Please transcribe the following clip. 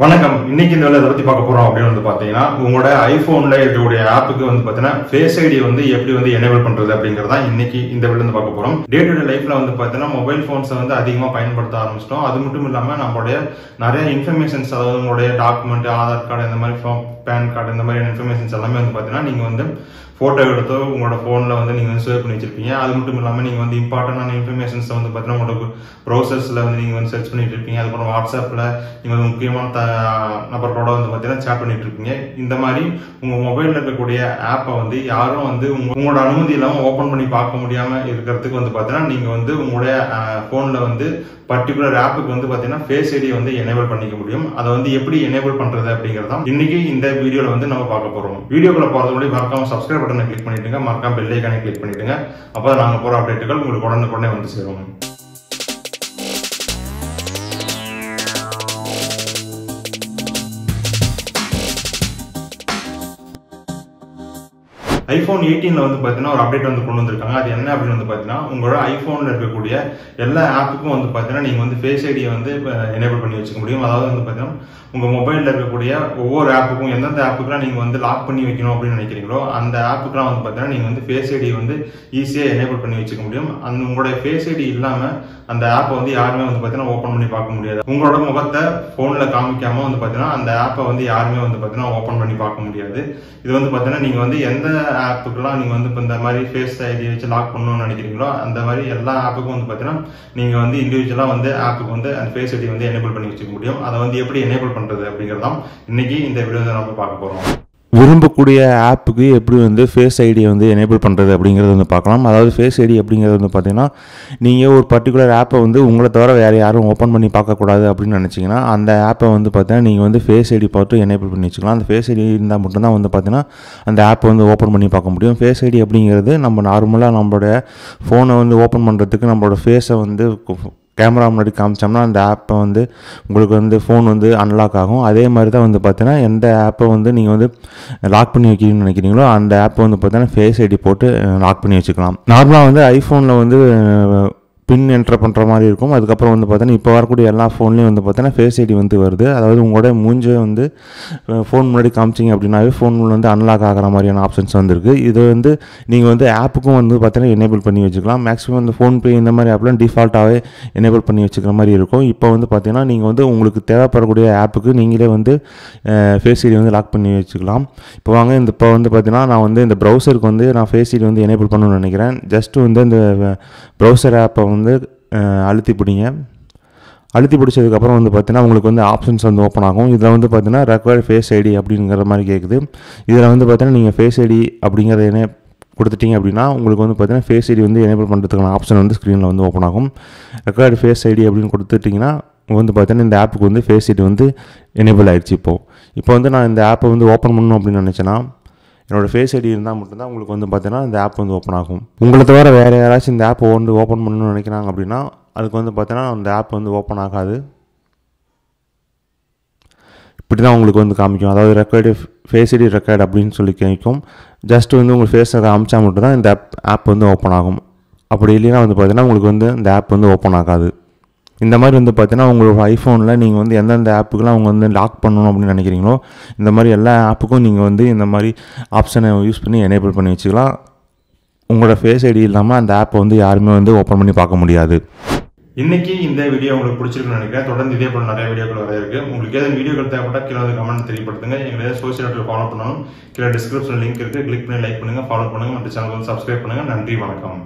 வணக்கம். இன்னைக்கு இந்த வேலை பத்தி பார்க்க போறோம் அப்படின்னு வந்து பாத்தீங்கன்னா, உங்களோட ஐபோன்ல இருக்கக்கூடிய ஆப்புக்கு வந்து பாத்தீங்கன்னா ஃபேஸ் ஐடி வந்து எப்படி வந்து எனேபிள் பண்றது அப்படிங்கறத இன்னைக்கு இந்த வீடியோல வந்து பார்க்க போறோம். டே டு டே லைஃப்ல வந்து பாத்தீங்கன்னா மொபைல் போன்ஸ் வந்து அதிகமா பயன்படுத்த ஆரம்பிச்சிட்டோம். அது மட்டும் இல்லாம நம்மளுடைய நிறைய இன்ஃபர்மேஷன்ஸ், அதாவது உங்களுடைய டாக்குமெண்ட், ஆதார் கார்டு, இந்த மாதிரி பேன் கார்டு, இந்த மாதிரி இன்ஃபர்மேஷன்ஸ் எல்லாமே வந்து பாத்தீங்கன்னா நீங்க வந்து போட்டோ எடுத்தோ உங்களோட போன்ல வந்து நீங்க வந்து சேவ் பண்ணி வச்சிருப்பீங்க. அது மட்டும் இல்லாம நீங்க வந்து இம்பார்ட்டன்டான இன்ஃபர்மேஷன்ஸ் வந்து பாத்தீங்கன்னா உங்களோட ப்ரௌசர்ஸ்ல வந்து நீங்க வந்து சர்ச் பண்ணிட்டு இருப்பீங்க. அதுக்கப்புறம் வாட்ஸ்அப்ல நீங்க வந்து முக்கியமான நபர்களோட வந்து பாத்தீங்கன்னா சேட் பண்ணிட்டு இருப்பீங்க. இந்த மாதிரி உங்க மொபைல்ல இருக்கக்கூடிய ஆப்பை வந்து யாரும் வந்து உங்களோட அனுமதி இல்லாம ஓபன் பண்ணி பார்க்க முடியாம இருக்கிறதுக்கு வந்து பாத்தீங்கன்னா நீங்க வந்து உங்களுடைய போன்ல வந்து பர்டிகுலர் ஆப்புக்கு வந்து பாத்தீங்கன்னா ஃபேஸ் ஐடி வந்து எனேபிள் பண்ணிக்க முடியும். அதை வந்து எப்படி எனேபிள் பண்றது அப்படிங்கறத இன்னைக்கு இந்த வீடியோல வந்து நம்ம பார்க்க போறோம். வீடியோக்குள்ள போறது முன்னாடி மறக்காம சப்ஸ்கிரைப் பட்டனை கிளிக் பண்ணிட்டுங்க, மறக்காம பெல் ஐகானை கிளிக் பண்ணிட்டுங்க. அப்பதான் நாங்க போற அப்டேட்டுகள் உங்களுக்கு உடனுக்குடனே வந்து சேரும். ஐபோன் 18ல வந்து பாத்தீங்கன்னா ஒரு அப்டேட் வந்து கொண்டு வந்திருக்காங்க. அது என்ன அப்படின்னு வந்து பாத்தீங்கன்னா, உங்களோட ஐபோன்ல இருக்கக்கூடிய எல்லா ஆப்புக்கும் வந்து பாத்தீங்கன்னா நீங்க வந்து ஃபேஸ் ஐடியை வந்து எனேபிள் பண்ணி வச்சுக்க முடியும். அதாவது வந்து பாத்தீங்கன்னா உங்க மொபைல்ல இருக்கக்கூடிய ஒவ்வொரு ஆப்புக்கும் எந்தெந்த ஆப்புக்குலாம் நீங்க வந்து லாக் பண்ணி வைக்கணும் அப்படின்னு நினைக்கிறீங்களோ அந்த ஆப்புக்குலாம் வந்து பாத்தீங்கன்னா நீங்க வந்து ஃபேஸ் ஐடியை வந்து ஈஸியா எனேபிள் பண்ணி வச்சுக்க முடியும். அந்த உங்களுடைய ஃபேஸ் ஐடி இல்லாம அந்த ஆப்பை வந்து யாருமே வந்து பாத்தீங்கன்னா ஓபன் பண்ணி பார்க்க முடியாது. உங்களோட முகத்தை போன்ல காமிக்காம வந்து பாத்தீங்கன்னா அந்த ஆப்பை வந்து யாருமே வந்து பாத்தீங்கன்னா ஓபன் பண்ணி பார்க்க முடியாது. இது வந்து பாத்தீங்கன்னா நீங்க வந்து எந்த ஆப்புக்கெல்லாம் நீங்க வந்து இந்த மாதிரி ஃபேஸ் ஐடி வச்சு லாக் பண்ணணும்னு நினைக்கிறீங்களோ அந்த மாதிரி எல்லா ஆப்புக்கும் வந்து பாத்தீங்கன்னா நீங்க வந்து இண்டிவிஜுவலா வந்து ஆப்புக்கு வந்து அந்த ஃபேஸ் ஐடி வந்து எனேபிள் பண்ணி வச்சுக்க முடியும். அதை வந்து எப்படி எனேபிள் பண்றது அப்படிங்கறதான் இன்னைக்கு இந்த வீடியோல நம்ம பார்க்க போறோம். விரும்பக்கூடிய ஆப்புக்கு எப்படி வந்து ஃபேஸ் ஐடியை வந்து எனேபிள் பண்ணுறது அப்படிங்கிறது வந்து பார்க்கலாம். அதாவது ஃபேஸ் ஐடி அப்படிங்கிறது வந்து பார்த்தீங்கன்னா, நீங்கள் ஒரு பர்டிகுலர் ஆப்பை வந்து உங்களை தவிர வேறு யாரும் ஓப்பன் பண்ணி பார்க்கக்கூடாது அப்படின்னு நினச்சிங்கன்னா அந்த ஆப்பை வந்து பார்த்தீங்கன்னா நீங்கள் வந்து ஃபேஸ் ஐடி பார்த்து எனேபிள் பண்ணி வச்சுக்கலாம். அந்த ஃபேஸ் ஐடி இருந்தால் மட்டும்தான் வந்து பார்த்தீங்கன்னா அந்த ஆப்பை வந்து ஓப்பன் பண்ணி பார்க்க முடியும். ஃபேஸ் ஐடி அப்படிங்கிறது நம்ம நார்மலாக நம்மளுடைய ஃபோனை வந்து ஓப்பன் பண்ணுறதுக்கு நம்மளோட ஃபேஸை வந்து கேமரா முன்னாடி காமிச்சோம்னா அந்த ஆப்பை வந்து உங்களுக்கு வந்து ஃபோன் வந்து அன்லாக் ஆகும். அதே மாதிரி தான் வந்து பார்த்தீங்கன்னா எந்த ஆப்பை வந்து நீங்கள் வந்து லாக் பண்ணி வைக்கணும்னு நினைக்கிறீங்களோ அந்த ஆப்பை வந்து பார்த்தீங்கன்னா ஃபேஸ் ஐடி போட்டு லாக் பண்ணி வச்சுக்கலாம். நார்மலாக வந்து ஐஃபோனில் வந்து பின் என்டர் பண்ணுற மாதிரி இருக்கும். அதுக்கப்புறம் வந்து பார்த்தீங்கன்னா இப்போ வரக்கூடிய எல்லா ஃபோன்லேயும் வந்து பார்த்தீங்கன்னா ஃபேஸ் ஐடி வந்து வருது. அதாவது உங்களோட மூஞ்சை வந்து ஃபோன் முன்னாடி காமிச்சிங்க அப்படின்னாவே ஃபோன் வந்து அன்லாக் ஆகிற மாதிரியான ஆப்ஷன்ஸ் வந்துருக்கு. இது வந்து நீங்கள் வந்து ஆப்புக்கும் வந்து பார்த்தீங்கன்னா எனேபிள் பண்ணி வச்சுக்கலாம். மேக்ஸிமம் வந்து ஃபோன்பே இந்த மாதிரி ஆப்லாம் டிஃபால்ட்டாகவே எனேபிள் பண்ணி வச்சுக்கிற மாதிரி இருக்கும். இப்போ வந்து பார்த்தீங்கன்னா நீங்கள் வந்து உங்களுக்கு தேவைப்படக்கூடிய ஆப்புக்கு நீங்களே வந்து ஃபேஸ் ஐடி வந்து லாக் பண்ணி வச்சுக்கலாம். இப்போ வாங்க இப்போ வந்து பார்த்தீங்கன்னா நான் வந்து இந்த ப்ரௌசருக்கு வந்து நான் ஃபேஸ் ஐடி வந்து எனேபிள் பண்ணணும்னு நினைக்கிறேன். ஜஸ்ட்டு வந்து இந்த ப்ரௌசர் ஆப்பை வந்து அழுத்தி பிடிங்க. அழுத்தி பிடிச்சதுக்கப்புறம் வந்து பார்த்தீங்கன்னா உங்களுக்கு வந்து ஆப்ஷன்ஸ் வந்து ஓப்பன் ஆகும். இதில் வந்து பார்த்தீங்கன்னா ரெக்வயர்ட் ஃபேஸ் ஐடி அப்படிங்கிற மாதிரி கேட்குது. இதில் வந்து பார்த்தீங்கன்னா நீங்கள் ஃபேஸ் ஐடி அப்படிங்கிறத கொடுத்துட்டீங்க அப்படின்னா உங்களுக்கு வந்து பார்த்தீங்கன்னா ஃபேஸ் ஐடி வந்து எனேபிள் பண்ணுறதுக்கான ஆப்ஷன் வந்து ஸ்க்ரீனில் வந்து ஓப்பன் ஆகும். ரெக்வயர்ட் ஃபேஸ் ஐடி அப்படின்னு கொடுத்துட்டிங்கன்னா வந்து பார்த்தீங்கன்னா இந்த ஆப்புக்கு வந்து ஃபேஸ் ஐடி வந்து எனேபிள் ஆகிடுச்சு. இப்போ வந்து நான் இந்த ஆப்பை வந்து ஓப்பன் பண்ணணும் அப்படின்னு நினச்சேன்னா என்னோடய ஃபேஸ் ஐடி இருந்தால் மட்டும்தான் உங்களுக்கு வந்து பார்த்தீங்கன்னா இந்த ஆப் வந்து ஓப்பன் ஆகும். உங்களை தவிர வேறு யாராச்சும் இந்த ஆப்பை வந்து ஓப்பன் பண்ணணும்னு நினைக்கிறாங்க அப்படின்னா அதுக்கு வந்து பார்த்தீங்கன்னா அந்த ஆப் வந்து ஓப்பன் ஆகாது. இப்படி தான் உங்களுக்கு வந்து காமிக்கும். அதாவது ரெக்கார்டு ஃபேஸ் ஐடி ரெக்கார்டு அப்படின்னு சொல்லி காமிக்கும். ஜஸ்ட் வந்து உங்கள் ஃபேஸை காமிச்சா மட்டும்தான் இந்த ஆப் வந்து ஓப்பன் ஆகும். அப்படி இல்லைன்னா வந்து பார்த்தீங்கன்னா உங்களுக்கு வந்து இந்த ஆப் வந்து ஓப்பன் ஆகாது. இந்த மாதிரி வந்து பார்த்தீங்கன்னா உங்களோட ஐஃபோனில் நீங்கள் வந்து எந்தெந்த ஆப்புக்கெலாம் அவங்க வந்து லாக் பண்ணணும் அப்படின்னு நினைக்கிறீங்களோ இந்த மாதிரி எல்லா ஆப்புக்கும் நீங்கள் வந்து இந்த மாதிரி ஆப்ஷனை யூஸ் பண்ணி எனேபிள் பண்ணி வச்சுக்கலாம். உங்களோட ஃபேஸ் ஐடி இல்லாமல் அந்த ஆப்பை வந்து யாருமே வந்து ஓப்பன் பண்ணி பார்க்க முடியாது. இன்னைக்கு இந்த வீடியோ உங்களுக்கு பிடிச்சிருக்குன்னு நினைக்கிறேன். தொடர்ந்து இதே போல நிறைய வீடியோக்கள் வர இருக்கு. உங்களுக்கு ஏதாவது வீடியோக்கள் தேவைப்பட்டா கீழே வந்து கமெண்ட் தெரியப்படுத்துங்க. எங்களை சோசியல் மீடியா ஃபாலோ பண்ணணும். கீழே டிஸ்கிரிப்ஷன் லிங்க் இருக்கு, கிளிக் பண்ணி லைக் பண்ணுங்க, ஃபாலோ பண்ணுங்க, மற்ற சேனல் வந்து சப்ஸ்கிரைப் பண்ணுங்க. நன்றி, வணக்கம்.